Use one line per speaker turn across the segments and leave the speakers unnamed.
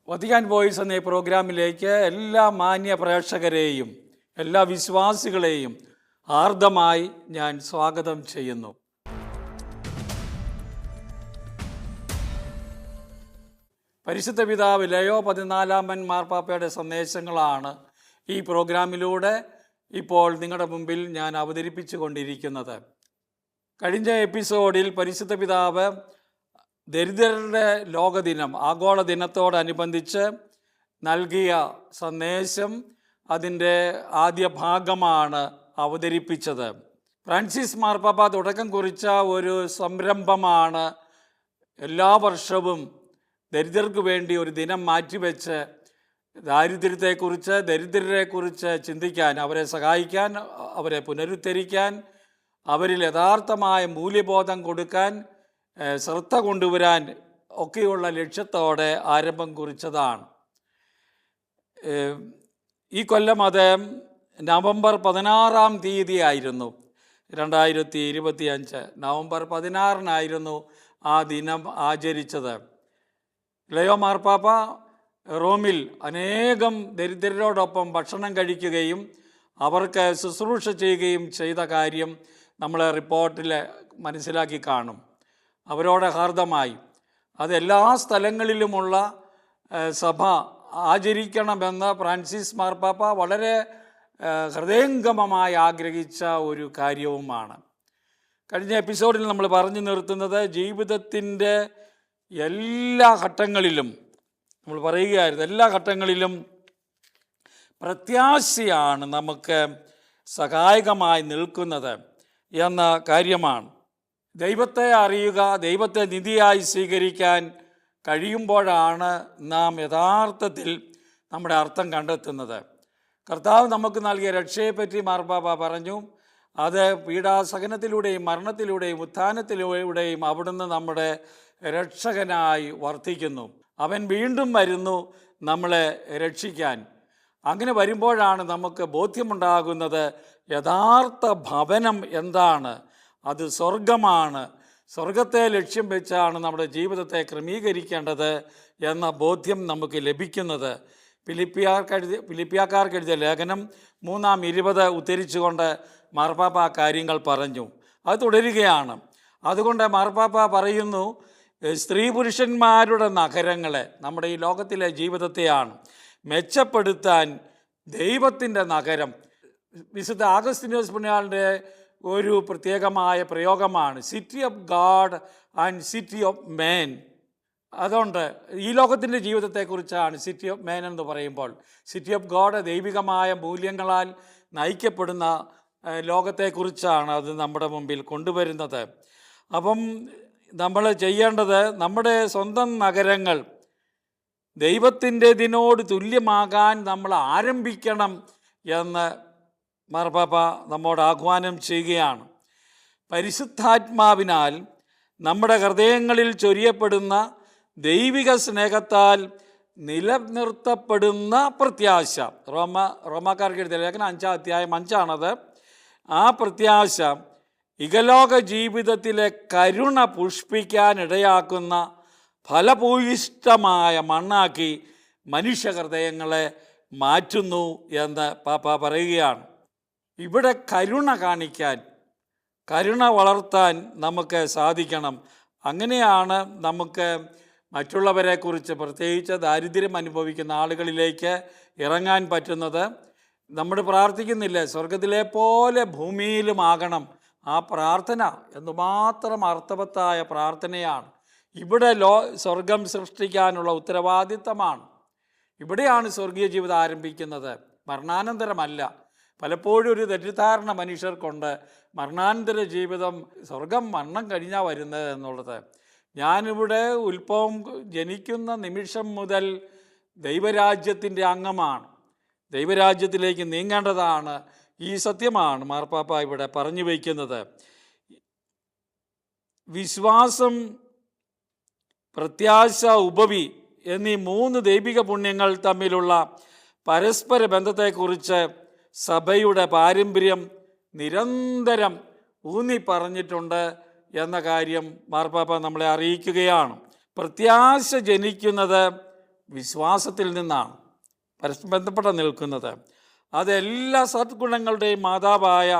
Vatican voice എന്ന ഈ പ്രോഗ്രാമിലേക്ക് എല്ലാ മാന്യ പ്രേക്ഷകരെയും എല്ലാ വിശ്വാസികളെയും ആർദ്രമായി ഞാൻ സ്വാഗതം ചെയ്യുന്നു. പരിശുദ്ധ പിതാവ് ലയോ 14 മാർപ്പാപ്പയുടെ സന്ദേശങ്ങളാണ് ഈ പ്രോഗ്രാമിലൂടെ ഇപ്പോൾ നിങ്ങളുടെ മുമ്പിൽ ഞാൻ അവതരിപ്പിച്ചു കൊണ്ടിരിക്കുന്നത്. കഴിഞ്ഞ എപ്പിസോഡിൽ പരിശുദ്ധ പിതാവ് ദരിദ്രരുടെ ലോകദിനം ആഗോള ദിനത്തോടനുബന്ധിച്ച് നൽകിയ സന്ദേശം അതിൻ്റെ ആദ്യ ഭാഗമാണ് അവതരിപ്പിച്ചത്. ഫ്രാൻസിസ് മാർപ്പാപ്പ തുടക്കം കുറിച്ച ഒരു സംരംഭമാണ് എല്ലാ വർഷവും ദരിദ്രർക്ക് വേണ്ടി ഒരു ദിനം മാറ്റിവെച്ച് ദാരിദ്ര്യത്തെക്കുറിച്ച് ദരിദ്രരെക്കുറിച്ച് ചിന്തിക്കാൻ, അവരെ സഹായിക്കാൻ, അവരെ പുനരുദ്ധരിക്കാൻ, അവരിൽ യഥാർത്ഥമായ മൂല്യബോധം കൊടുക്കാൻ, ശ്രദ്ധ കൊണ്ടുവരാൻ ഒക്കെയുള്ള ലക്ഷ്യത്തോടെ ആരംഭം കുറിച്ചതാണ്. ഈ കൊല്ലം അത് നവംബർ 16 ആയിരുന്നു. 2025 നവംബർ 16 ആ ദിനം ആചരിച്ചത്. ലയോ മാർപ്പാപ്പ റോമിൽ അനേകം ദരിദ്രരോടൊപ്പം ഭക്ഷണം കഴിക്കുകയും അവർക്ക് ശുശ്രൂഷ ചെയ്യുകയും ചെയ്ത കാര്യം നമ്മൾ റിപ്പോർട്ടിൽ മനസ്സിലാക്കി കാണും. അവരോട് ഹാർദമായി അത് എല്ലാ സ്ഥലങ്ങളിലുമുള്ള സഭ ആചരിക്കണമെന്ന് ഫ്രാൻസിസ് മാർപ്പാപ്പ വളരെ ഹൃദയംഗമമായി ആഗ്രഹിച്ച ഒരു കാര്യവുമാണ്. കഴിഞ്ഞ എപ്പിസോഡിൽ നമ്മൾ പറഞ്ഞു നിർത്തുന്നത് ജീവിതത്തിൻ്റെ എല്ലാ ഘട്ടങ്ങളിലും നമ്മൾ പറയുകയായിരുന്നു, എല്ലാ ഘട്ടങ്ങളിലും പ്രത്യാശയാണ് നമുക്ക് സഹായകമായി നിൽക്കുന്നത് എന്ന കാര്യമാണ്. ദൈവത്തെ അറിയുക, ദൈവത്തെ നിധിയായി സ്വീകരിക്കാൻ കഴിയുമ്പോഴാണ് നാം യഥാർത്ഥത്തിൽ നമ്മുടെ അർത്ഥം കണ്ടെത്തുന്നത്. കർത്താവ് നമുക്ക് നൽകിയ രക്ഷയെപ്പറ്റി മാർപ്പാപ്പ പറഞ്ഞു. അത് പീഡാസഹനത്തിലൂടെയും മരണത്തിലൂടെയും ഉത്ഥാനത്തിലൂടെയും അവിടുന്ന് നമ്മുടെ രക്ഷകനായി വർത്തിക്കുന്നു. അവൻ വീണ്ടും വരുന്നു നമ്മളെ രക്ഷിക്കാൻ. അങ്ങനെ വരുമ്പോഴാണ് നമുക്ക് ബോധ്യമുണ്ടാകുന്നത് യഥാർത്ഥ ഭവനം എന്താണ്. അത് സ്വർഗമാണ്. സ്വർഗത്തെ ലക്ഷ്യം വെച്ചാണ് നമ്മുടെ ജീവിതത്തെ ക്രമീകരിക്കേണ്ടത് എന്ന ബോധ്യം നമുക്ക് ലഭിക്കുന്നത്. ഫിലിപ്പിയാക്കാർക്ക് എഴുതിയ ലേഖനം 3:20 ഉദ്ധരിച്ചുകൊണ്ട് മാർപ്പാപ്പ കാര്യങ്ങൾ പറഞ്ഞു. അത് തുടരുകയാണ്. അതുകൊണ്ട് മാർപ്പാപ്പ പറയുന്നു, സ്ത്രീ പുരുഷന്മാരുടെ നഗരങ്ങളെ, നമ്മുടെ ഈ ലോകത്തിലെ ജീവിതത്തെയാണ് മെച്ചപ്പെടുത്താൻ ദൈവത്തിൻ്റെ നഗരം. വിശുദ്ധ ആഗസ്തീനോസ് പുണ്യാളൻ്റെ ഒരു പ്രത്യേകമായ പ്രയോഗമാണ് city of God and city of man. അതുകൊണ്ട് ഈ ലോകത്തിൻ്റെ ജീവിതത്തെക്കുറിച്ചാണ് സിറ്റി ഓഫ് മേൻ എന്ന് പറയുമ്പോൾ, സിറ്റി ഓഫ് ഗാഡ് ദൈവികമായ മൂല്യങ്ങളാൽ നയിക്കപ്പെടുന്ന ലോകത്തെക്കുറിച്ചാണ് അത് നമ്മുടെ മുമ്പിൽ കൊണ്ടുവരുന്നത്. അപ്പം നമ്മൾ ചെയ്യേണ്ടത് നമ്മുടെ സ്വന്തം നഗരങ്ങൾ ദൈവത്തിൻ്റെതിനോട് തുല്യമാകാൻ നമ്മൾ ആരംഭിക്കണം എന്ന് മാർപ്പാപ്പ നമ്മോട് ആഹ്വാനം ചെയ്യുകയാണ്. പരിശുദ്ധാത്മാവിനാൽ നമ്മുടെ ഹൃദയങ്ങളിൽ ചൊരിയപ്പെടുന്ന ദൈവിക സ്നേഹത്താൽ നിലനിർത്തപ്പെടുന്ന പ്രത്യാശ, റോമാക്കാർക്ക് എഴുതിയ ലേഖനം 5 അധ്യായം 5 ആ പ്രത്യാശ ഇഹലോക ജീവിതത്തിലെ കരുണ പുഷ്പിക്കാനിടയാക്കുന്ന ഫലഭൂയിഷ്ടമായ മണ്ണാക്കി മനുഷ്യ ഹൃദയങ്ങളെ മാറ്റുന്നു എന്ന് പാപ്പ പറയുകയാണ്. ഇവിടെ കരുണ കാണിക്കാൻ, കരുണ വളർത്താൻ നമുക്ക് സാധിക്കണം. അങ്ങനെയാണ് നമുക്ക് മറ്റുള്ളവരെക്കുറിച്ച്, പ്രത്യേകിച്ച് ദാരിദ്ര്യം അനുഭവിക്കുന്ന ആളുകളിലേക്ക് ഇറങ്ങാൻ പറ്റുന്നത്. നമ്മൾ പ്രാർത്ഥിക്കുന്നില്ലേ, സ്വർഗത്തിലെ പോലെ ഭൂമിയിലുമാകണം. ആ പ്രാർത്ഥന എന്തുമാത്രം അർത്ഥവത്തായ പ്രാർത്ഥനയാണ്. ഇവിടെ സ്വർഗം സൃഷ്ടിക്കാനുള്ള ഉത്തരവാദിത്തമാണ്. ഇവിടെയാണ് സ്വർഗീയ ജീവിതം ആരംഭിക്കുന്നത്, മരണാനന്തരമല്ല. പലപ്പോഴും ഒരു തെറ്റിദ്ധാരണ മനുഷ്യർക്കുണ്ട്, മരണാനന്തര ജീവിതം, സ്വർഗം മരണം കഴിഞ്ഞാൽ വരുന്നത് എന്നുള്ളത്. ഞാനിവിടെ ഉത്ഭവം ജനിക്കുന്ന നിമിഷം മുതൽ ദൈവരാജ്യത്തിൻ്റെ അംഗമാണ്, ദൈവരാജ്യത്തിലേക്ക് നീങ്ങേണ്ടതാണ്. ഈ സത്യമാണ് മാർപ്പാപ്പ ഇവിടെ പറഞ്ഞു വയ്ക്കുന്നത്. വിശ്വാസം, പ്രത്യാശ, ഉപവി എന്നീ 3 ദൈവിക പുണ്യങ്ങൾ തമ്മിലുള്ള പരസ്പര ബന്ധത്തെക്കുറിച്ച് സഭയുടെ പാരമ്പര്യം നിരന്തരം ഊന്നി പറഞ്ഞിട്ടുണ്ട് എന്ന കാര്യം മാർപ്പാപ്പ നമ്മളെ അറിയിക്കുകയാണ്. പ്രത്യാശ ജനിക്കുന്നത് വിശ്വാസത്തിൽ നിന്നാണ് പരസ്പരം ബന്ധപ്പെട്ട് നിൽക്കുന്നത്. അതെല്ലാ സദ്ഗുണങ്ങളുടെയും മാതാവായ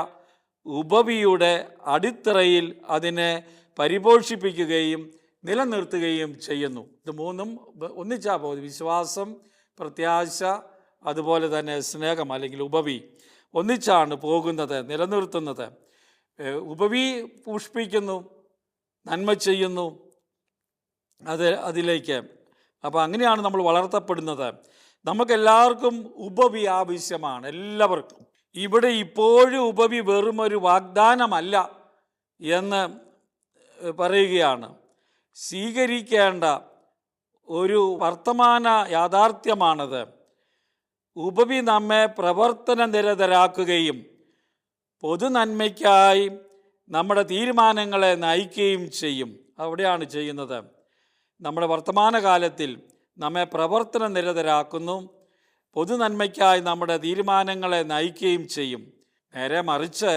ഉപവിയുടെ അടിത്തറയിൽ അതിനെ പരിപോഷിപ്പിക്കുകയും നിലനിർത്തുകയും ചെയ്യുന്നു. ഇത് മൂന്നും ഒന്നിച്ചാ പോകുന്നത്. വിശ്വാസം, പ്രത്യാശ, അതുപോലെ തന്നെ സ്നേഹം അല്ലെങ്കിൽ ഉപവി ഒന്നിച്ചാണ് പോകുന്നത്, നിലനിർത്തുന്നത്. ഉപവി പുഷ്പിക്കുന്നു, നന്മ ചെയ്യുന്നു അതിലേക്ക്. അപ്പോൾ അങ്ങനെയാണ് നമ്മൾ വളർത്തപ്പെടുന്നത്. നമുക്കെല്ലാവർക്കും ഉപവി ആവശ്യമാണ്, എല്ലാവർക്കും. ഇവിടെ ഇപ്പോഴും ഉപവി വെറുമൊരു വാഗ്ദാനമല്ല എന്ന് പറയുകയാണ്. സ്വീകരിക്കേണ്ട ഒരു വർത്തമാന യാഥാർത്ഥ്യമാണത്. ഉപവി നമ്മെ പ്രവർത്തന നിരതരാക്കുകയും പൊതുനന്മയ്ക്കായി നമ്മുടെ തീരുമാനങ്ങളെ നയിക്കുകയും ചെയ്യും. അവിടെയാണ് ചെയ്യുന്നത്. നമ്മുടെ വർത്തമാനകാലത്തിൽ നമ്മെ പ്രവർത്തന നിരതരാക്കുന്നു, പൊതുനന്മയ്ക്കായി നമ്മുടെ തീരുമാനങ്ങളെ നയിക്കുകയും ചെയ്യും. നേരെ മറിച്ച്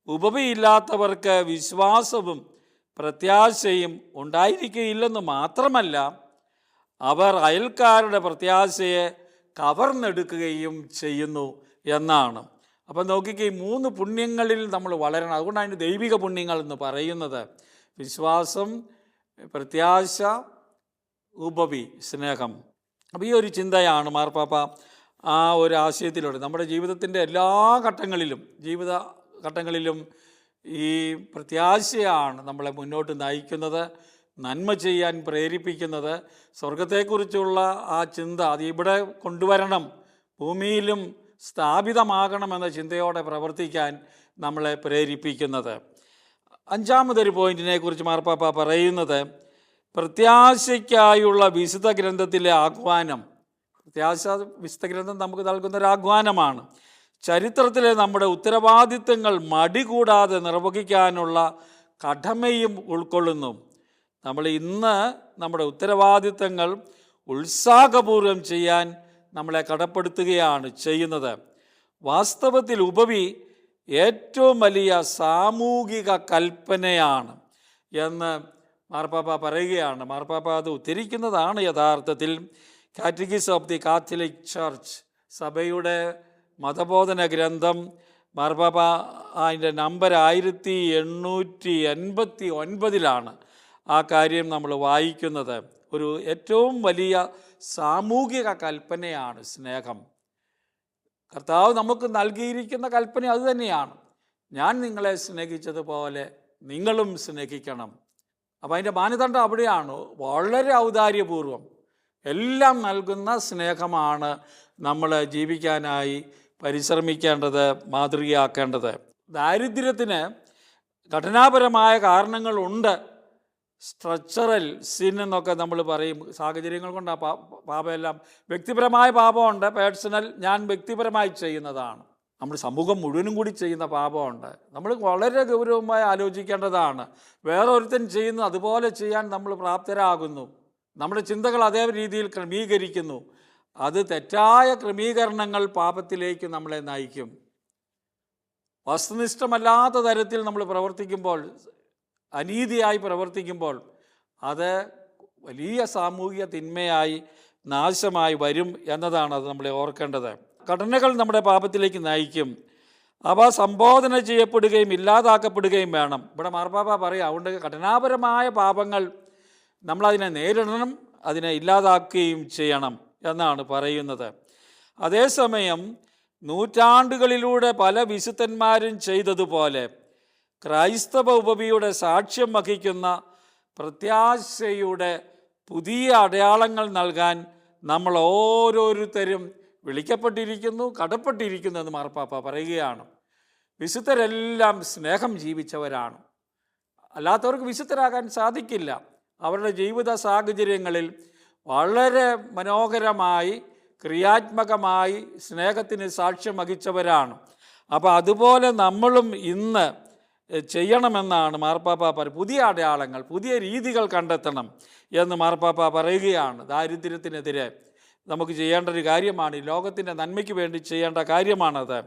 ഉപവിയില്ലാത്തവർക്ക് വിശ്വാസവും പ്രത്യാശയും ഉണ്ടായിരിക്കുകയില്ലെന്ന് മാത്രമല്ല, അവർ അയൽക്കാരുടെ പ്രത്യാശയെ കവർന്നെടുക്കുകയും ചെയ്യുന്നു എന്നാണ്. അപ്പം നോക്കിക്കേ, 3 പുണ്യങ്ങളിൽ നമ്മൾ വളരണം. അതുകൊണ്ടാണ് അതിന് ദൈവിക പുണ്യങ്ങൾ എന്ന് പറയുന്നത്. വിശ്വാസം, പ്രത്യാശ, ഉപവി, സ്നേഹം. അപ്പോൾ ഈ ഒരു ചിന്തയാണ് മാർപ്പാപ്പ ആ ഒരു ആശയത്തിലൂടെ നമ്മുടെ ജീവിതത്തിൻ്റെ എല്ലാ ജീവിത ഘട്ടങ്ങളിലും ഈ പ്രത്യാശയാണ് നമ്മളെ മുന്നോട്ട് നയിക്കുന്നത്, നന്മ ചെയ്യാൻ പ്രേരിപ്പിക്കുന്നത്. സ്വർഗത്തെക്കുറിച്ചുള്ള ആ ചിന്ത അത് ഇവിടെ കൊണ്ടുവരണം, ഭൂമിയിലും സ്ഥാപിതമാകണമെന്ന ചിന്തയോടെ പ്രവർത്തിക്കാൻ നമ്മളെ പ്രേരിപ്പിക്കുന്നത്. 5-മതൊരു പോയിന്റിനെ കുറിച്ച് മാർപ്പാപ്പ പറയുന്നത് പ്രത്യാശയ്ക്കായുള്ള വിശുദ്ധ ഗ്രന്ഥത്തിലെ ആഹ്വാനം. പ്രത്യാശ വിശുദ്ധ ഗ്രന്ഥം നമുക്ക് നൽകുന്നൊരു ആഹ്വാനമാണ്. ചരിത്രത്തിലെ നമ്മുടെ ഉത്തരവാദിത്തങ്ങൾ മടികൂടാതെ നിർവഹിക്കാനുള്ള കടമയും ഉൾക്കൊള്ളുന്നു. നമ്മൾ ഇന്ന് നമ്മുടെ ഉത്തരവാദിത്തങ്ങൾ ഉത്സാഹപൂർവ്വം ചെയ്യാൻ നമ്മളെ കടപ്പെടുത്തുകയാണ് ചെയ്യുന്നത്. വാസ്തവത്തിൽ ഉപവി ഏറ്റവും വലിയ സാമൂഹിക കൽപ്പനയാണ് എന്ന് മാർപ്പാപ്പ പറയുകയാണ്. മാർപ്പാപ്പ അത് ഉദ്ധരിക്കുന്നതാണ് യഥാർത്ഥത്തിൽ catechism of the Catholic church, സഭയുടെ മതബോധന ഗ്രന്ഥം. മാർപ്പാപ്പ അതിൻ്റെ നമ്പർ 1889 ആ കാര്യം നമ്മൾ വായിക്കുന്നത്. ഒരു ഏറ്റവും വലിയ സാമൂഹിക കൽപ്പനയാണ് സ്നേഹം. കർത്താവ് നമുക്ക് നൽകിയിരിക്കുന്ന കൽപ്പന അതുതന്നെയാണ്. ഞാൻ നിങ്ങളെ സ്നേഹിച്ചതുപോലെ നിങ്ങളും സ്നേഹിക്കണം. അപ്പോൾ അതിൻ്റെ മാനദണ്ഡം അവിടെയാണ്. വളരെ ഔദാര്യപൂർവം എല്ലാം നൽകുന്ന സ്നേഹമാണ് നമ്മൾ ജീവിക്കാനായി പരിശ്രമിക്കേണ്ടത്, മാതൃകയാക്കേണ്ടത്. ദാരിദ്ര്യത്തിന് ഘടനാപരമായ കാരണങ്ങളുണ്ട്. സ്ട്രക്ചറൽ സിൻ എന്നൊക്കെ നമ്മൾ പറയും. സാഹചര്യങ്ങൾ കൊണ്ട് ആ പാപമെല്ലാം, വ്യക്തിപരമായ പാപമുണ്ട്, പേഴ്സണൽ, ഞാൻ വ്യക്തിപരമായി ചെയ്യുന്നതാണ്. നമ്മൾ സമൂഹം മുഴുവനും കൂടി ചെയ്യുന്ന പാപമുണ്ട്. നമ്മൾ വളരെ ഗൗരവമായി ആലോചിക്കേണ്ടതാണ്. വേറെ ഒരുത്തൻ ചെയ്യുന്നു അതുപോലെ ചെയ്യാൻ നമ്മൾ പ്രാപ്തരാകുന്നു. നമ്മുടെ ചിന്തകൾ അതേ രീതിയിൽ ക്രമീകരിക്കുന്നു. അത് തെറ്റായ ക്രമീകരണങ്ങൾ പാപത്തിലേക്ക് നമ്മളെ നയിക്കും. വസ്തുനിഷ്ഠമല്ലാത്ത തരത്തിൽ നമ്മൾ പ്രവർത്തിക്കുമ്പോൾ, അനീതിയായി പ്രവർത്തിക്കുമ്പോൾ അത് വലിയ സാമൂഹിക തിന്മയായി നാശമായി വരും എന്നതാണ് അത് നമ്മളെ ഓർക്കേണ്ടത്. ഘടനകൾ നമ്മുടെ പാപത്തിലേക്ക് നയിക്കും. അവ സംബോധന ചെയ്യപ്പെടുകയും ഇല്ലാതാക്കപ്പെടുകയും വേണം. ഇവിടെ മാർപ്പാപ്പ പറയും, അതുകൊണ്ട് ഘടനാപരമായ പാപങ്ങൾ നമ്മളതിനെ നേരിടണം, അതിനെ ഇല്ലാതാക്കുകയും ചെയ്യണം എന്നാണ് പറയുന്നത്. അതേസമയം നൂറ്റാണ്ടുകളിലൂടെ പല വിശുദ്ധന്മാരും ചെയ്തതുപോലെ ക്രൈസ്തവ ഉപവിയുടെ സാക്ഷ്യം വഹിക്കുന്ന പ്രത്യാശയുടെ പുതിയ അടയാളങ്ങൾ നൽകാൻ നമ്മൾ ഓരോരുത്തരും വിളിക്കപ്പെട്ടിരിക്കുന്നു, കടപ്പെട്ടിരിക്കുന്നു എന്ന് മാർപ്പാപ്പ പറയുകയാണ്. വിശുദ്ധരെല്ലാം സ്നേഹം ജീവിച്ചവരാണ്. അല്ലാത്തവർക്ക് വിശുദ്ധരാകാൻ സാധിക്കില്ല. അവരുടെ ജീവിത സാഹചര്യങ്ങളിൽ വളരെ മനോഹരമായി, ക്രിയാത്മകമായി സ്നേഹത്തിന് സാക്ഷ്യം വഹിച്ചവരാണ്. അപ്പോൾ അതുപോലെ നമ്മളും ഇന്ന് ചെയ്യണമെന്നാണ് മാർപ്പാപ്പ പുതിയ അടയാളങ്ങൾ, പുതിയ രീതികൾ കണ്ടെത്തണം എന്ന് മാർപ്പാപ്പ പറയുകയാണ്. ദാരിദ്ര്യത്തിനെതിരെ നമുക്ക് ചെയ്യേണ്ട ഒരു കാര്യമാണ്, ലോകത്തിൻ്റെ നന്മയ്ക്ക് വേണ്ടി ചെയ്യേണ്ട കാര്യമാണത്.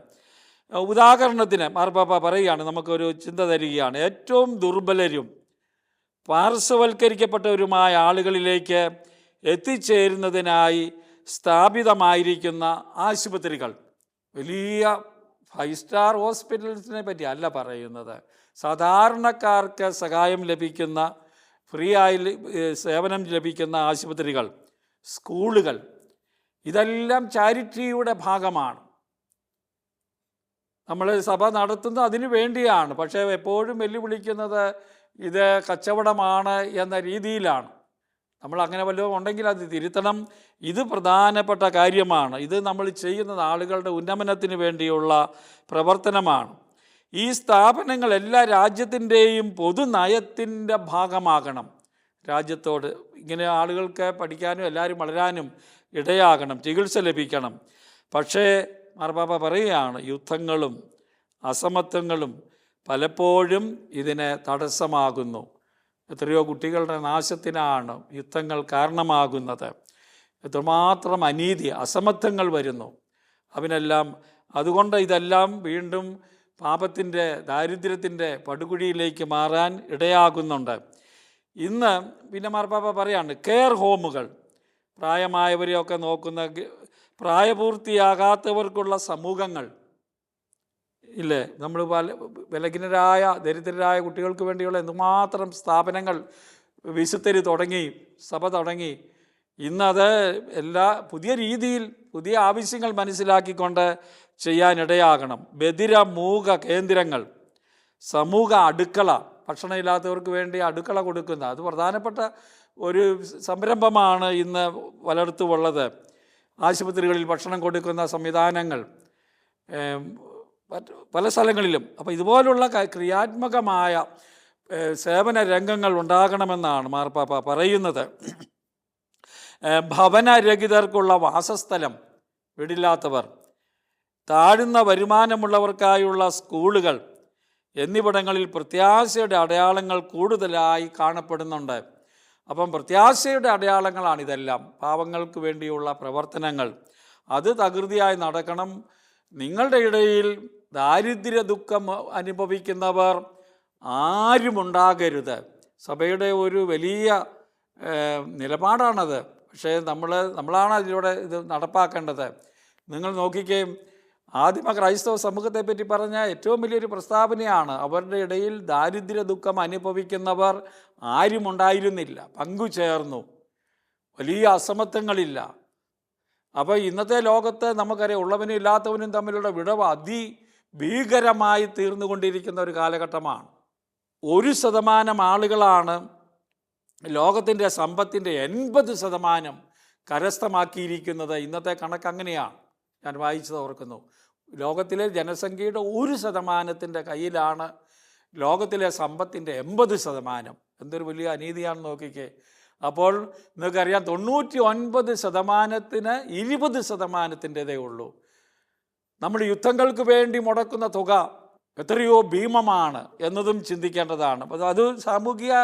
ഉദാഹരണത്തിന് മാർപ്പാപ്പ പറയുകയാണ്, നമുക്കൊരു ചിന്ത തരികയാണ്. ഏറ്റവും ദുർബലരും പാർശ്വവൽക്കരിക്കപ്പെട്ടവരുമായ ആളുകളിലേക്ക് എത്തിച്ചേരുന്നതിനായി സ്ഥാപിതമായിരിക്കുന്ന ആശുപത്രികൾ, വലിയ 5 സ്റ്റാർ ഹോസ്പിറ്റൽസിനെ പറ്റി അല്ല പറയുന്നത്, സാധാരണക്കാർക്ക് സഹായം ലഭിക്കുന്ന, ഫ്രീ ആയി സേവനം ലഭിക്കുന്ന ആശുപത്രികൾ, സ്കൂളുകൾ, ഇതെല്ലാം ചാരിറ്റിയുടെ ഭാഗമാണ്. നമ്മൾ സഭ നടത്തുന്നത് അതിനു വേണ്ടിയാണ്. പക്ഷേ എപ്പോഴും വെല്ലുവിളിക്കുന്നത് ഇത് കച്ചവടമാണ് എന്ന രീതിയിലാണ്. നമ്മൾ അങ്ങനെ വല്ലതും ഉണ്ടെങ്കിൽ അത് തിരുത്തണം. ഇത് പ്രധാനപ്പെട്ട കാര്യമാണ്. ഇത് നമ്മൾ ചെയ്യുന്നത് ആളുകളുടെ ഉന്നമനത്തിന് വേണ്ടിയുള്ള പ്രവർത്തനമാണ്. ഈ സ്ഥാപനങ്ങൾ എല്ലാ രാജ്യത്തിൻ്റെയും പൊതുനയത്തിൻ്റെ ഭാഗമാകണം. രാജ്യത്തോട് ഇങ്ങനെ ആളുകൾക്ക് പഠിക്കാനും എല്ലാവരും വളരാനും ഇടയാകണം, ചികിത്സ ലഭിക്കണം. പക്ഷേ മാർപ്പാപ്പ പറയുകയാണ്, യുദ്ധങ്ങളും അസമത്വങ്ങളും പലപ്പോഴും ഇതിന് തടസ്സമാകുന്നു. എത്രയോ കുട്ടികളുടെ നാശത്തിനാണ് യുദ്ധങ്ങൾ കാരണമാകുന്നത്. എത്രമാത്രം അനീതി, അസമത്വങ്ങൾ വരുന്നു അവനെല്ലാം. അതുകൊണ്ട് ഇതെല്ലാം വീണ്ടും പാപത്തിൻ്റെ, ദാരിദ്ര്യത്തിൻ്റെ പടുകുഴിയിലേക്ക് മാറാൻ ഇടയാകുന്നുണ്ട്. ഇന്ന് പിന്നെ മാർപ്പാപ്പ പറയാണ്, കെയർ ഹോമുകൾ, പ്രായമായവരെയൊക്കെ നോക്കുന്ന, പ്രായപൂർത്തിയാകാത്തവർക്കുള്ള സമൂഹങ്ങൾ ഇല്ലേ, നമ്മൾ ബലഹീനരായ ദരിദ്രരായ കുട്ടികൾക്ക് വേണ്ടിയുള്ള എന്തുമാത്രം സ്ഥാപനങ്ങൾ വിശുദ്ധർ തുടങ്ങി, സഭ തുടങ്ങി. ഇന്നത് എല്ലാ പുതിയ രീതിയിൽ പുതിയ ആവശ്യങ്ങൾ മനസ്സിലാക്കിക്കൊണ്ട് ചെയ്യാനിടയാകണം. ബധിരമൂക കേന്ദ്രങ്ങൾ, സമൂഹ അടുക്കള, ഭക്ഷണമില്ലാത്തവർക്ക് വേണ്ടി അടുക്കള കൊടുക്കുന്ന, അത് പ്രധാനപ്പെട്ട ഒരു സംരംഭമാണ് ഇന്ന് പലയിടത്തുമുള്ളത്. ആശുപത്രികളിൽ ഭക്ഷണം കൊടുക്കുന്ന സംവിധാനങ്ങൾ പല സ്ഥലങ്ങളിലും. അപ്പോൾ ഇതുപോലുള്ള ക്രിയാത്മകമായ സേവന രംഗങ്ങൾ ഉണ്ടാകണമെന്നാണ് മാർപ്പാപ്പ പറയുന്നത്. ഭവനരഹിതർക്കുള്ള വാസസ്ഥലം, വീടില്ലാത്തവർ, താഴ്ന്ന വരുമാനമുള്ളവർക്കായുള്ള സ്കൂളുകൾ എന്നിവിടങ്ങളിൽ പ്രത്യാശയുടെ അടയാളങ്ങൾ കൂടുതലായി കാണപ്പെടുന്നുണ്ട്. അപ്പം പ്രത്യാശയുടെ അടയാളങ്ങളാണിതെല്ലാം, പാവങ്ങൾക്ക് വേണ്ടിയുള്ള പ്രവർത്തനങ്ങൾ. അത് തകൃതിയായി നടക്കണം. നിങ്ങളുടെ ഇടയിൽ ദാരിദ്ര്യ ദുഃഖം അനുഭവിക്കുന്നവർ ആരുമുണ്ടാകരുത്. സഭയുടെ ഒരു വലിയ നിലപാടാണത്. പക്ഷേ നമ്മളാണ് അതിലൂടെ ഇത് നടപ്പാക്കേണ്ടത്. നിങ്ങൾ നോക്കിക്കേ, ആദിമ ക്രൈസ്തവ സമൂഹത്തെപ്പറ്റി പറഞ്ഞ ഏറ്റവും വലിയൊരു പ്രസ്താവനയാണ്, അവരുടെ ഇടയിൽ ദാരിദ്ര്യ ദുഃഖം അനുഭവിക്കുന്നവർ ആരുമുണ്ടായിരുന്നില്ല, പങ്കുചേർന്നു, വലിയ അസമത്വങ്ങളില്ല. അപ്പോൾ ഇന്നത്തെ ലോകത്ത് നമുക്കറിയാം, ഉള്ളവനും ഇല്ലാത്തവനും തമ്മിലുള്ള വിടവ് അതിഭീകരമായി തീർന്നുകൊണ്ടിരിക്കുന്ന ഒരു കാലഘട്ടമാണ്. 1% ആളുകളാണ് ലോകത്തിൻ്റെ സമ്പത്തിൻ്റെ 80% കരസ്ഥമാക്കിയിരിക്കുന്നത്. ഇന്നത്തെ കണക്ക് അങ്ങനെയാണ്, ഞാൻ വായിച്ചത് ഓർക്കുന്നു. ലോകത്തിലെ ജനസംഖ്യയുടെ 1% കയ്യിലാണ് ലോകത്തിലെ സമ്പത്തിൻ്റെ 80%. എന്തൊരു വലിയ അനീതിയാണെന്ന് നോക്കിക്കേ. അപ്പോൾ നിങ്ങൾക്കറിയാം, 99%-ന് 20%-ൻ്റെതേ ഉള്ളൂ. നമ്മൾ യുദ്ധങ്ങൾക്ക് വേണ്ടി മുടക്കുന്ന തുക എത്രയോ ഭീമമാണ് എന്നതും ചിന്തിക്കേണ്ടതാണ്. അത് സാമൂഹിക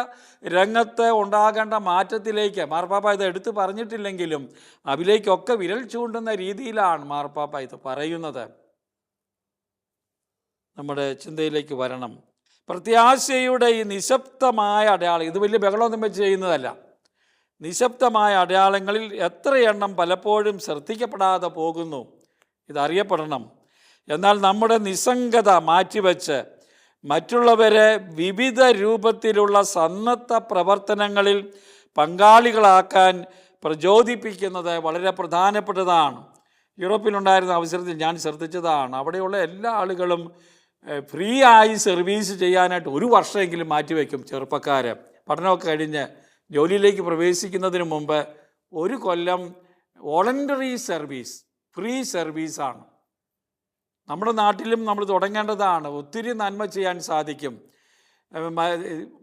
രംഗത്ത് ഉണ്ടാകേണ്ട മാറ്റത്തിലേക്ക് മാർപ്പാപ്പ ഇത് എടുത്തു പറഞ്ഞിട്ടില്ലെങ്കിലും അതിലേക്കൊക്കെ വിരൽ ചൂണ്ടുന്ന രീതിയിലാണ് മാർപ്പാപ്പ ഇത് പറയുന്നത്. നമ്മുടെ ചിന്തയിലേക്ക് വരണം. പ്രത്യാശയുടെ ഈ നിശബ്ദമായ അടയാളം, ഇത് വലിയ ബഹളമൊന്നും വെച്ച് ചെയ്യുന്നതല്ല. നിശബ്ദമായ അടയാളങ്ങളിൽ എത്ര എണ്ണം പലപ്പോഴും ശ്രദ്ധിക്കപ്പെടാതെ പോകുന്നു, ഇതറിയപ്പെടണം. എന്നാൽ നമ്മുടെ നിസ്സംഗത മാറ്റിവെച്ച് മറ്റുള്ളവരെ വിവിധ രൂപത്തിലുള്ള സന്നദ്ധ പ്രവർത്തനങ്ങളിൽ പങ്കാളികളാക്കാൻ പ്രചോദിപ്പിക്കുന്നത് വളരെ പ്രധാനപ്പെട്ടതാണ്. യൂറോപ്പിലുണ്ടായിരുന്ന അവസരത്തിൽ ഞാൻ ശ്രദ്ധിച്ചതാണ്, അവിടെയുള്ള എല്ലാ ആളുകളും ഫ്രീ ആയി സർവീസ് ചെയ്യാനായിട്ട് 1 വർഷമെങ്കിലും മാറ്റിവെക്കും. ചെറുപ്പക്കാർ പഠനമൊക്കെ കഴിഞ്ഞ് ജോലിയിലേക്ക് പ്രവേശിക്കുന്നതിന് മുമ്പ് 1 കൊല്ലം വോളണ്ടറി സർവീസ്, ഫ്രീ സർവീസാണ്. നമ്മുടെ നാട്ടിലും നമ്മൾ തുടങ്ങേണ്ടതാണ്. ഒത്തിരി നന്മ ചെയ്യാൻ സാധിക്കും.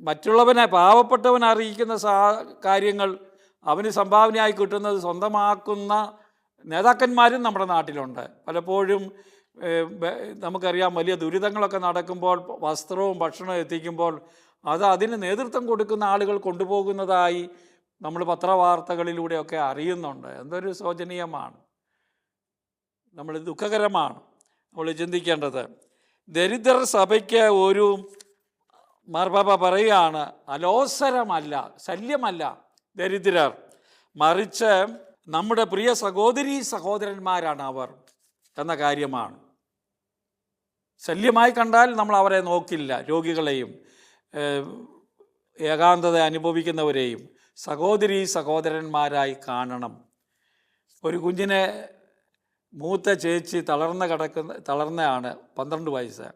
മറ്റുള്ളവനെ, പാവപ്പെട്ടവനെ അറിയിക്കുന്ന കാര്യങ്ങൾ അവന് സംഭാവനയായി കിട്ടുന്നത് സ്വന്തമാക്കുന്ന നേതാക്കന്മാരും നമ്മുടെ നാട്ടിലുണ്ട്. പലപ്പോഴും നമുക്കറിയാം, വലിയ ദുരിതങ്ങളൊക്കെ നടക്കുമ്പോൾ വസ്ത്രവും ഭക്ഷണവും എത്തിക്കുമ്പോൾ അതിന് നേതൃത്വം കൊടുക്കുന്ന ആളുകൾ കൊണ്ടുപോകുന്നതായി നമ്മൾ പത്രവാർത്തകളിലൂടെയൊക്കെ അറിയുന്നുണ്ട്. എന്തൊരു ശോചനീയമാണ്, നമ്മൾ ദുഃഖകരമാണ് നമ്മൾ ചിന്തിക്കേണ്ടത്. ദരിദ്ര സഭയ്ക്ക് ഒരു മാർപ്പാപ്പ പറയുകയാണ്, അലോസരമല്ല, ശല്യമല്ല ദരിദ്രർ, മറിച്ച് നമ്മുടെ പ്രിയ സഹോദരീ സഹോദരന്മാരാണ് അവർ എന്ന കാര്യമാണ്. ശല്യമായി കണ്ടാൽ നമ്മൾ അവരെ നോക്കില്ല. രോഗികളെയും ഏകാന്തത അനുഭവിക്കുന്നവരെയും സഹോദരീ സഹോദരന്മാരായി കാണണം. ഒരു കുഞ്ഞിനെ മൂത്ത ചേച്ചി തളർന്നയാണ് 12 വയസ്സ്.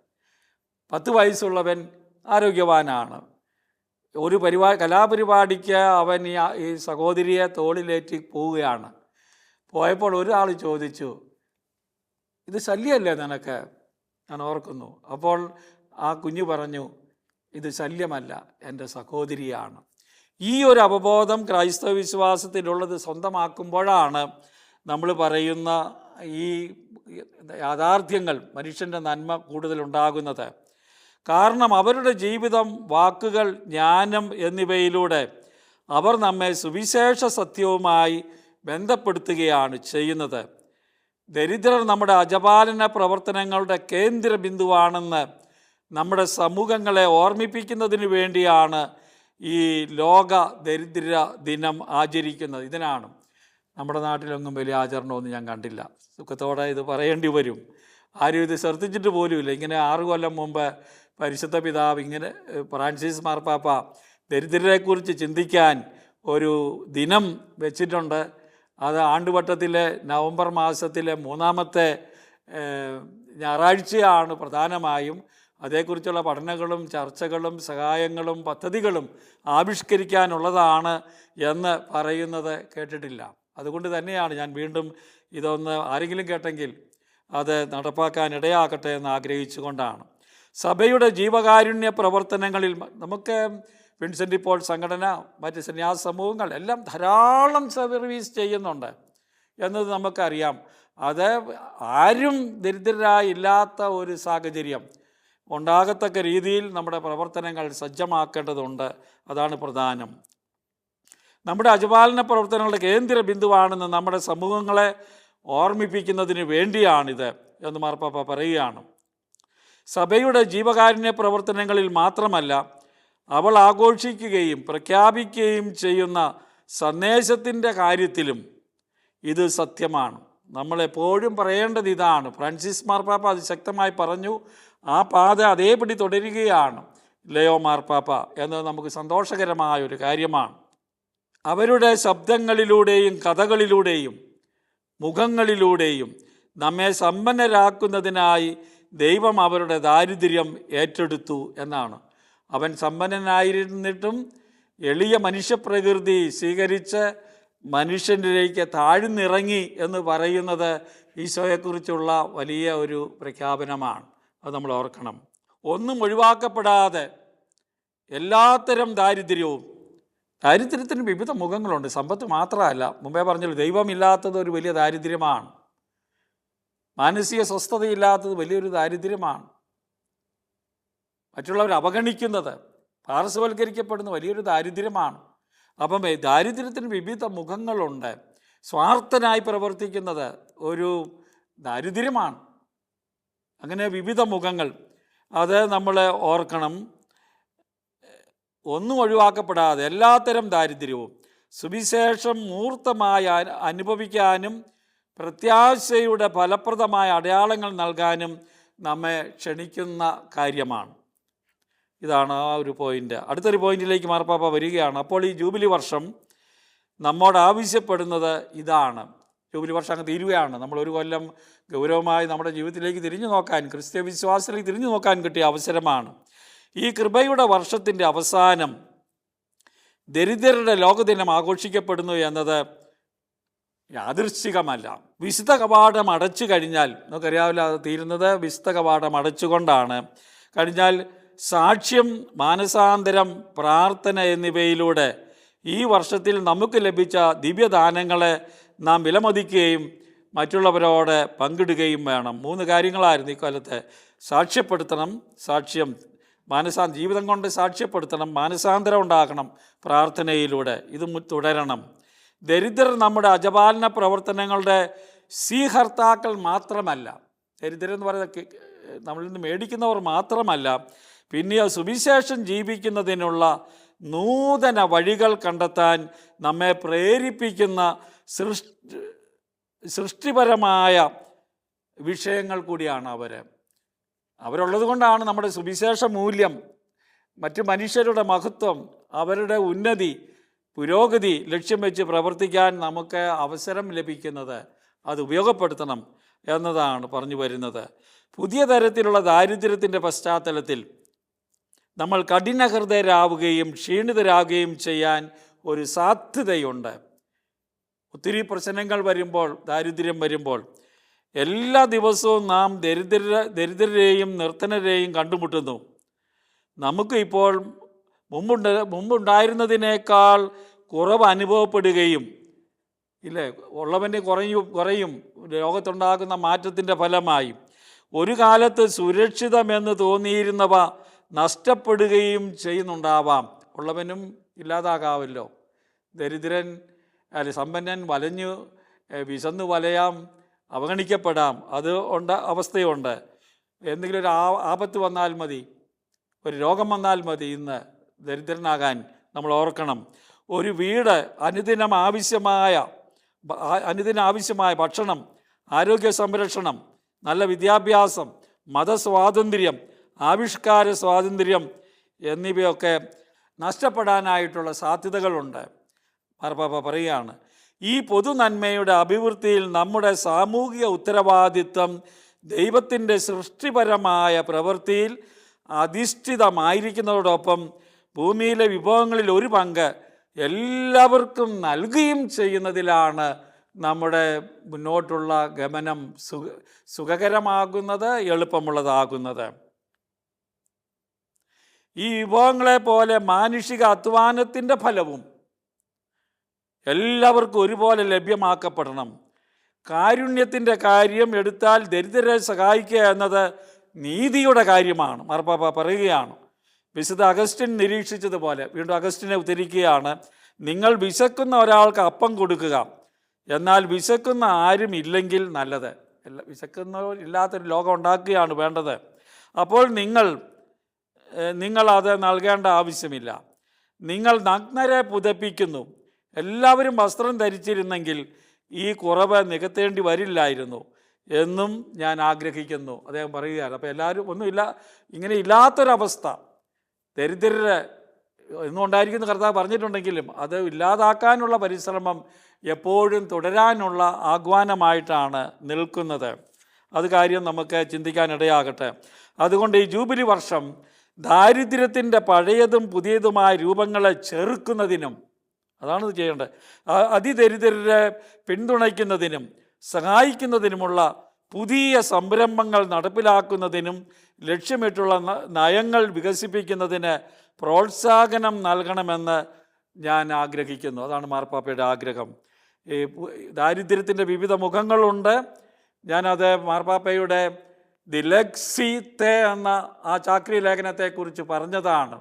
10 വയസ്സുള്ളവൻ ആരോഗ്യവാനാണ്. ഒരു കലാപരിപാടിക്ക് അവൻ ഈ സഹോദരിയെ തോളിലേറ്റി പോവുകയാണ്. പോയപ്പോൾ ഒരാൾ ചോദിച്ചു, ഇത് ശല്യമല്ലേ നിനക്ക്? ഞാൻ ഓർക്കുന്നു. അപ്പോൾ ആ കുഞ്ഞു പറഞ്ഞു, ഇത് ശല്യമല്ല, എൻ്റെ സഹോദരിയാണ്. ഈ ഒരു അവബോധം ക്രൈസ്തവ വിശ്വാസത്തിലുള്ളത് സ്വന്തമാക്കുമ്പോഴാണ് നമ്മൾ പറയുന്ന ഈ യാഥാർത്ഥ്യങ്ങൾ, മനുഷ്യൻ്റെ നന്മ കൂടുതലുണ്ടാകുന്നത്. കാരണം അവരുടെ ജീവിതം, വാക്കുകൾ, ജ്ഞാനം എന്നിവയിലൂടെ അവർ നമ്മെ സുവിശേഷ സത്യവുമായി ബന്ധപ്പെടുത്തുകയാണ് ചെയ്യുന്നത്. ദരിദ്രർ നമ്മുടെ അജപാലന പ്രവർത്തനങ്ങളുടെ കേന്ദ്ര ബിന്ദുവാണെന്ന് നമ്മുടെ സമൂഹങ്ങളെ ഓർമ്മിപ്പിക്കുന്നതിന് വേണ്ടിയാണ് ഈ ലോക ദരിദ്ര ദിനം ആചരിക്കുന്നത്. ഇതിനാണ്. നമ്മുടെ നാട്ടിലൊന്നും വലിയ ആചരണമൊന്നും ഞാൻ കണ്ടില്ല. സുഖത്തോടെ ഇത് പറയേണ്ടി വരും. ആരും ഇത് ശ്രദ്ധിച്ചിട്ട് പോലുമില്ല. ഇങ്ങനെ 6 കൊല്ലം മുമ്പ് പരിശുദ്ധ പിതാവ് ഇങ്ങനെ ഫ്രാൻസിസ് മാർപ്പാപ്പ ദരിദ്രരെക്കുറിച്ച് ചിന്തിക്കാൻ ഒരു ദിനം വെച്ചിട്ടുണ്ട്. അത് ആണ്ടുവട്ടത്തിലെ നവംബർ മാസത്തിലെ 3-ാമത്തെ ഞായറാഴ്ചയാണ് പ്രധാനമായും. അതേക്കുറിച്ചുള്ള പഠനങ്ങളും ചർച്ചകളും സഹായങ്ങളും പദ്ധതികളും ആവിഷ്കരിക്കാനുള്ളതാണ് എന്ന് പറയുന്നത് കേട്ടിട്ടില്ല. അതുകൊണ്ട് തന്നെയാണ് ഞാൻ വീണ്ടും ഇതൊന്ന് ആരെങ്കിലും കേട്ടെങ്കിൽ അത് നടപ്പാക്കാൻ ഇടയാക്കട്ടെ എന്ന് ആഗ്രഹിച്ചുകൊണ്ടാണ്. സഭയുടെ ജീവകാരുണ്യ പ്രവർത്തനങ്ങളിൽ നമുക്ക് വിൻസെൻ്റ് പോൾ സംഘടന, മറ്റ് സന്യാസ സമൂഹങ്ങൾ എല്ലാം ധാരാളം സർവീസ് ചെയ്യുന്നുണ്ട് എന്നത് നമുക്കറിയാം. അത് ആരും ദരിദ്രരായില്ലാത്ത ഒരു സാഹചര്യം ഉണ്ടാകത്തക്ക രീതിയിൽ നമ്മുടെ പ്രവർത്തനങ്ങൾ സജ്ജമാക്കേണ്ടതുണ്ട്. അതാണ് പ്രധാനം. നമ്മുടെ അജപാലന പ്രവർത്തനങ്ങളുടെ കേന്ദ്ര ബിന്ദുവാണെന്ന് നമ്മുടെ സമൂഹങ്ങളെ ഓർമ്മിപ്പിക്കുന്നതിന് വേണ്ടിയാണിത് എന്ന് മാർപ്പാപ്പ പറയുകയാണ്. സഭയുടെ ജീവകാരുണ്യ പ്രവർത്തനങ്ങളിൽ മാത്രമല്ല, അവൾ ആഘോഷിക്കുകയും പ്രഖ്യാപിക്കുകയും ചെയ്യുന്ന സന്ദേശത്തിൻ്റെ കാര്യത്തിലും ഇത് സത്യമാണ്. നമ്മളെപ്പോഴും പറയേണ്ടത് ഇതാണ്. ഫ്രാൻസിസ് മാർപ്പാപ്പ അത് ശക്തമായി പറഞ്ഞു. ആ പാത അതേപടി തുടരുകയാണ് ലയോ മാർപ്പാപ്പ എന്നത് നമുക്ക് സന്തോഷകരമായൊരു കാര്യമാണ്. അവരുടെ ശബ്ദങ്ങളിലൂടെയും കഥകളിലൂടെയും മുഖങ്ങളിലൂടെയും നമ്മെ സമ്പന്നരാക്കുന്നതിനായി ദൈവം അവരുടെ ദാരിദ്ര്യം ഏറ്റെടുത്തു എന്നാണ്. അവൻ സമ്പന്നനായിരുന്നിട്ടും എളിയ മനുഷ്യപ്രകൃതി സ്വീകരിച്ച് മനുഷ്യനിലേക്ക് താഴ്ന്നിറങ്ങി എന്ന് പറയുന്നത് ഈശോയെക്കുറിച്ചുള്ള വലിയ ഒരു പ്രഖ്യാപനമാണ്. അത് നമ്മൾ ഓർക്കണം. ഒന്നും ഒഴിവാക്കപ്പെടാതെ എല്ലാത്തരം ദാരിദ്ര്യത്തിന് വിവിധ മുഖങ്ങളുണ്ട്. സമ്പത്ത് മാത്രമല്ല, മുമ്പേ പറഞ്ഞല്ലോ, ദൈവമില്ലാത്തത് ഒരു വലിയ ദാരിദ്ര്യമാണ്. മാനസിക സ്വസ്ഥതയില്ലാത്തത് വലിയൊരു ദാരിദ്ര്യമാണ്. മറ്റുള്ളവർ അവഗണിക്കുന്നത്, പാർശ്വവൽക്കരിക്കപ്പെടുന്ന വലിയൊരു ദാരിദ്ര്യമാണ്. അപ്പം ദാരിദ്ര്യത്തിന് വിവിധ മുഖങ്ങളുണ്ട്. സ്വാർത്ഥനായി പ്രവർത്തിക്കുന്നത് ഒരു ദാരിദ്ര്യമാണ്. അങ്ങനെ വിവിധ മുഖങ്ങൾ, അത് നമ്മൾ ഓർക്കണം. ഒന്നും ഒഴിവാക്കപ്പെടാതെ എല്ലാത്തരം ദാരിദ്ര്യവും സുവിശേഷം മൂർത്തമായി അനുഭവിക്കാനും പ്രത്യാശയുടെ ഫലപ്രദമായ അടയാളങ്ങൾ നൽകാനും നമ്മെ ക്ഷണിക്കുന്ന കാര്യമാണ്. ഇതാണ് ആ ഒരു പോയിൻ്റ്. അടുത്തൊരു പോയിന്റിലേക്ക് മാർപ്പാപ്പ വരികയാണ്. അപ്പോൾ ഈ ജൂബിലി വർഷം നമ്മോട് ആവശ്യപ്പെടുന്നത് ഇതാണ്. ജൂബിലി വർഷം അങ്ങ് തീരുകയാണ്. നമ്മൾ ഒരു കൊല്ലം ഗൗരവമായി നമ്മുടെ ജീവിതത്തിലേക്ക് തിരിഞ്ഞു നോക്കാൻ, ക്രിസ്ത്യ വിശ്വാസത്തിലേക്ക് തിരിഞ്ഞു നോക്കാൻ കിട്ടിയ അവസരമാണ്. ഈ കൃപയുടെ വർഷത്തിൻ്റെ അവസാനം ദരിദ്രരുടെ ലോകദിനം ആഘോഷിക്കപ്പെടുന്നു എന്നത് യാദൃശ്ചികമല്ല. വിശുദ്ധ കവാടം അടച്ചു കഴിഞ്ഞാൽ, നമുക്കറിയാവില്ല, അത് തീരുന്നത് വിശുദ്ധ കവാടം അടച്ചുകൊണ്ടാണ്. കഴിഞ്ഞാൽ സാക്ഷ്യം, മാനസാന്തരം, പ്രാർത്ഥന എന്നിവയിലൂടെ ഈ വർഷത്തിൽ നമുക്ക് ലഭിച്ച ദിവ്യദാനങ്ങളെ നാം വിലമതിക്കുകയും മറ്റുള്ളവരോട് പങ്കിടുകയും വേണം. 3 കാര്യങ്ങളായിരുന്നു ഇക്കാലത്ത്. സാക്ഷ്യപ്പെടുത്തണം, സാക്ഷ്യം, ജീവിതം കൊണ്ട് സാക്ഷ്യപ്പെടുത്തണം, മാനസാന്തരം ഉണ്ടാകണം പ്രാർത്ഥനയിലൂടെ. ഇത് തുടരണം. ദരിദ്രർ നമ്മുടെ അജപാലന പ്രവർത്തനങ്ങളുടെ സ്വീകർത്താക്കൾ മാത്രമല്ല, ദരിദ്രരെന്ന് പറയുന്നത് നമ്മളിൽ നിന്ന് മേടിക്കുന്നവർ മാത്രമല്ല, പിന്നെ സുവിശേഷം ജീവിക്കുന്നതിനുള്ള നൂതന വഴികൾ കണ്ടെത്താൻ നമ്മെ പ്രേരിപ്പിക്കുന്ന സൃഷ്ടിപരമായ വിഷയങ്ങൾ കൂടിയാണ് അവരുള്ളത് കൊണ്ടാണ് നമ്മുടെ സുവിശേഷ മൂല്യം, മറ്റു മനുഷ്യരുടെ മഹത്വം, അവരുടെ ഉന്നതി, പുരോഗതി ലക്ഷ്യം വെച്ച് പ്രവർത്തിക്കാൻ നമുക്ക് അവസരം ലഭിക്കുന്നത്. അത് ഉപയോഗപ്പെടുത്തണം എന്നതാണ് പറഞ്ഞു വരുന്നത്. പുതിയ തരത്തിലുള്ള ദാരിദ്ര്യത്തിൻ്റെ പശ്ചാത്തലത്തിൽ നമ്മൾ കഠിനഹൃദയരാവുകയും ക്ഷീണിതരാകുകയും ചെയ്യാൻ ഒരു സാധ്യതയുണ്ട്. ഒത്തിരി പ്രശ്നങ്ങൾ വരുമ്പോൾ, ദാരിദ്ര്യം വരുമ്പോൾ എല്ലാ ദിവസവും നാം ദരിദ്രരെയും നിർധനരെയും കണ്ടുമുട്ടുന്നു. നമുക്ക് ഇപ്പോൾ മുമ്പുണ്ടായിരുന്നതിനേക്കാൾ കുറവ് അനുഭവപ്പെടുകയും ഇല്ലേ, ഉള്ളവൻ്റെ കുറയും ലോകത്തുണ്ടാകുന്ന മാറ്റത്തിൻ്റെ ഫലമായി ഒരു കാലത്ത് സുരക്ഷിതമെന്ന് തോന്നിയിരുന്നവ നഷ്ടപ്പെടുകയും ചെയ്യുന്നുണ്ടാവാം. ഉള്ളവനും ഇല്ലാതാകാമല്ലോ. ദരിദ്രൻ സമ്പന്നൻ വലഞ്ഞു വിശന്ന് വലയാം, അവഗണിക്കപ്പെടാം. അത് അവസ്ഥയുണ്ട്. എന്തെങ്കിലും ഒരു ആപത്ത് വന്നാൽ മതി, ഒരു രോഗം വന്നാൽ മതി ഇന്ന് ദരിദ്രനാകാൻ. നമ്മൾ ഓർക്കണം, ഒരു വീട്, അനുദിനം ആവശ്യമായ ഭക്ഷണം, ആരോഗ്യ സംരക്ഷണം, നല്ല വിദ്യാഭ്യാസം, മതസ്വാതന്ത്ര്യം, ആവിഷ്കാര സ്വാതന്ത്ര്യം എന്നിവയൊക്കെ നഷ്ടപ്പെടാനായിട്ടുള്ള സാധ്യതകളുണ്ട്. മാർപ്പാപ്പ പറയുകയാണ്, ഈ പൊതു നന്മയുടെ അഭിവൃദ്ധിയിൽ നമ്മുടെ സാമൂഹിക ഉത്തരവാദിത്വം ദൈവത്തിൻ്റെ സൃഷ്ടിപരമായ പ്രവൃത്തിയിൽ അധിഷ്ഠിതമായിരിക്കുന്നതോടൊപ്പം ഭൂമിയിലെ വിഭവങ്ങളിൽ ഒരു പങ്ക് എല്ലാവർക്കും നൽകുകയും ചെയ്യുന്നതിലാണ് നമ്മുടെ മുന്നോട്ടുള്ള ഗമനം സുഖകരമാകുന്നത്, എളുപ്പമുള്ളതാകുന്നത്. ഈ വിഭവങ്ങളെ പോലെ മാനുഷിക അധ്വാനത്തിൻ്റെ ഫലവും എല്ലാവർക്കും ഒരുപോലെ ലഭ്യമാക്കപ്പെടണം. കാരുണ്യത്തിൻ്റെ കാര്യം എടുത്താൽ ദരിദ്രരെ സഹായിക്കുക എന്നത് നീതിയുടെ കാര്യമാണ്. മാർപ്പാപ്പ പറയുകയാണ്, വിശുദ്ധ അഗസ്റ്റിൻ നിരീക്ഷിച്ചതുപോലെ, വീണ്ടും അഗസ്റ്റിനെ ഉദ്ധരിക്കുകയാണ്, നിങ്ങൾ വിശക്കുന്ന ഒരാൾക്ക് അപ്പം കൊടുക്കുക, എന്നാൽ വിശക്കുന്ന ആരും ഇല്ലെങ്കിൽ നല്ലത്. വിശക്കുന്നവരില്ലാത്തൊരു ലോകം ഉണ്ടാക്കുകയാണ് വേണ്ടത്. അപ്പോൾ നിങ്ങൾ അത് നൽകേണ്ട ആവശ്യമില്ല. നിങ്ങൾ നഗ്നരെ പുതപ്പിക്കുന്നു. എല്ലാവരും വസ്ത്രം ധരിച്ചിരുന്നെങ്കിൽ ഈ കുറവ് നികത്തേണ്ടി വരില്ലായിരുന്നു എന്നും ഞാൻ ആഗ്രഹിക്കുന്നു. അദ്ദേഹം പറയുകയാണ്. അപ്പോൾ എല്ലാവരും ഒന്നുമില്ല, ഇങ്ങനെ ഇല്ലാത്തൊരവസ്ഥ ദരിദ്രര് എന്നും ഉണ്ടായിരിക്കുന്ന കർത്താവ് പറഞ്ഞിട്ടുണ്ടെങ്കിലും അത് ഇല്ലാതാക്കാനുള്ള പരിശ്രമം എപ്പോഴും തുടരാനുള്ള ആഹ്വാനമായിട്ടാണ് നിൽക്കുന്നത്. അത് കാര്യം നമുക്ക് ചിന്തിക്കാനിടയാകട്ടെ. അതുകൊണ്ട് ഈ ജൂബിലി വർഷം ദാരിദ്ര്യത്തിൻ്റെ പഴയതും പുതിയതുമായ രൂപങ്ങളെ ചെറുക്കുന്നതിനും, അതാണ് ഇത് ചെയ്യേണ്ടത്, അതിദരിദ്രരെ പിന്തുണയ്ക്കുന്നതിനും സഹായിക്കുന്നതിനുമുള്ള പുതിയ സംരംഭങ്ങൾ നടപ്പിലാക്കുന്നതിനും ലക്ഷ്യമിട്ടുള്ള നയങ്ങൾ വികസിപ്പിക്കുന്നതിന് പ്രോത്സാഹനം നൽകണമെന്ന് ഞാൻ ആഗ്രഹിക്കുന്നു. അതാണ് മാർപ്പാപ്പയുടെ ആഗ്രഹം. ഈ ദാരിദ്ര്യത്തിൻ്റെ വിവിധ മുഖങ്ങളുണ്ട്. ഞാനത് മാർപ്പാപ്പയുടെ ദി ലെക്സി തേ എന്ന ആ ചാക്രി ലേഖനത്തെക്കുറിച്ച് പറഞ്ഞതാണ്.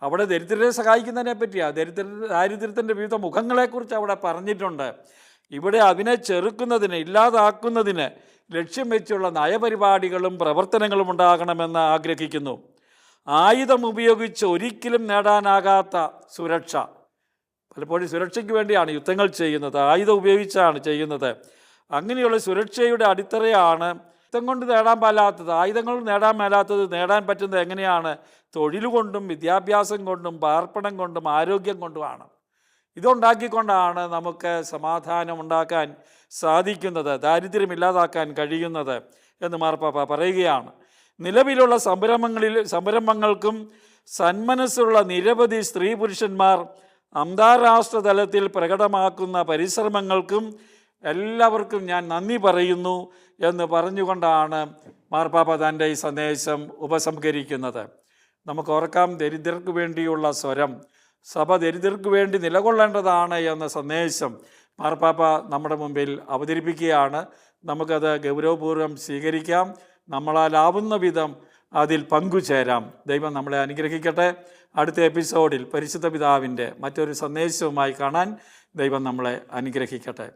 അവിടെ ദരിദ്രരെ സഹായിക്കുന്നതിനെ പറ്റിയാണ്, ദാരിദ്ര്യത്തിൻ്റെ വിവിധ മുഖങ്ങളെക്കുറിച്ച് അവിടെ പറഞ്ഞിട്ടുണ്ട്. ഇവിടെ അതിനെ ചെറുക്കുന്നതിന്, ഇല്ലാതാക്കുന്നതിന് ലക്ഷ്യം വെച്ചുള്ള നയപരിപാടികളും പ്രവർത്തനങ്ങളും ഉണ്ടാകണമെന്ന് ആഗ്രഹിക്കുന്നു. ആയുധം ഉപയോഗിച്ച് ഒരിക്കലും നേടാനാകാത്ത സുരക്ഷ, പലപ്പോഴും സുരക്ഷയ്ക്ക് വേണ്ടിയാണ് യുദ്ധങ്ങൾ ചെയ്യുന്നത്, ആയുധം ഉപയോഗിച്ചാണ് ചെയ്യുന്നത്. അങ്ങനെയുള്ള സുരക്ഷയുടെ അടിത്തറയാണ് യുദ്ധം കൊണ്ട് നേടാൻ പാലാത്തത്, ആയുധങ്ങൾ നേടാൻ മേലാത്തത്. നേടാൻ പറ്റുന്നത് എങ്ങനെയാണ്? തൊഴിൽ കൊണ്ടും വിദ്യാഭ്യാസം കൊണ്ടും പാർപ്പണം കൊണ്ടും ആരോഗ്യം കൊണ്ടുമാണ്. ഇതുണ്ടാക്കിക്കൊണ്ടാണ് നമുക്ക് സമാധാനം ഉണ്ടാക്കാൻ സാധിക്കുന്നത്, ദാരിദ്ര്യമില്ലാതാക്കാൻ കഴിയുന്നത് എന്ന് മാർപ്പാപ്പ പറയുകയാണ്. നിലവിലുള്ള സംരംഭങ്ങൾക്കും സന്മനസ്സുള്ള നിരവധി സ്ത്രീ പുരുഷന്മാർ അന്താരാഷ്ട്ര തലത്തിൽ പ്രകടമാക്കുന്ന പരിശ്രമങ്ങൾക്കും എല്ലാവർക്കും ഞാൻ നന്ദി പറയുന്നു എന്ന് പറഞ്ഞുകൊണ്ടാണ് മാർപ്പാപ്പ തൻ്റെ ഈ സന്ദേശം ഉപസംഹരിക്കുന്നത്. നമുക്ക് ഓർക്കാം, ദരിദ്രർക്ക് വേണ്ടിയുള്ള സ്വരം, സഭ ദരിദ്രർക്ക് വേണ്ടി നിലകൊള്ളേണ്ടതാണ് എന്ന സന്ദേശം മാർപ്പാപ്പ നമ്മുടെ മുമ്പിൽ അവതരിപ്പിക്കുകയാണ്. നമുക്കത് ഗൗരവപൂർവ്വം സ്വീകരിക്കാം, നമ്മളാലാവുന്ന വിധം അതിൽ പങ്കുചേരാം. ദൈവം നമ്മളെ അനുഗ്രഹിക്കട്ടെ. അടുത്ത എപ്പിസോഡിൽ പരിശുദ്ധ പിതാവിൻ്റെ മറ്റൊരു സന്ദേശവുമായി കാണാൻ ദൈവം നമ്മളെ അനുഗ്രഹിക്കട്ടെ.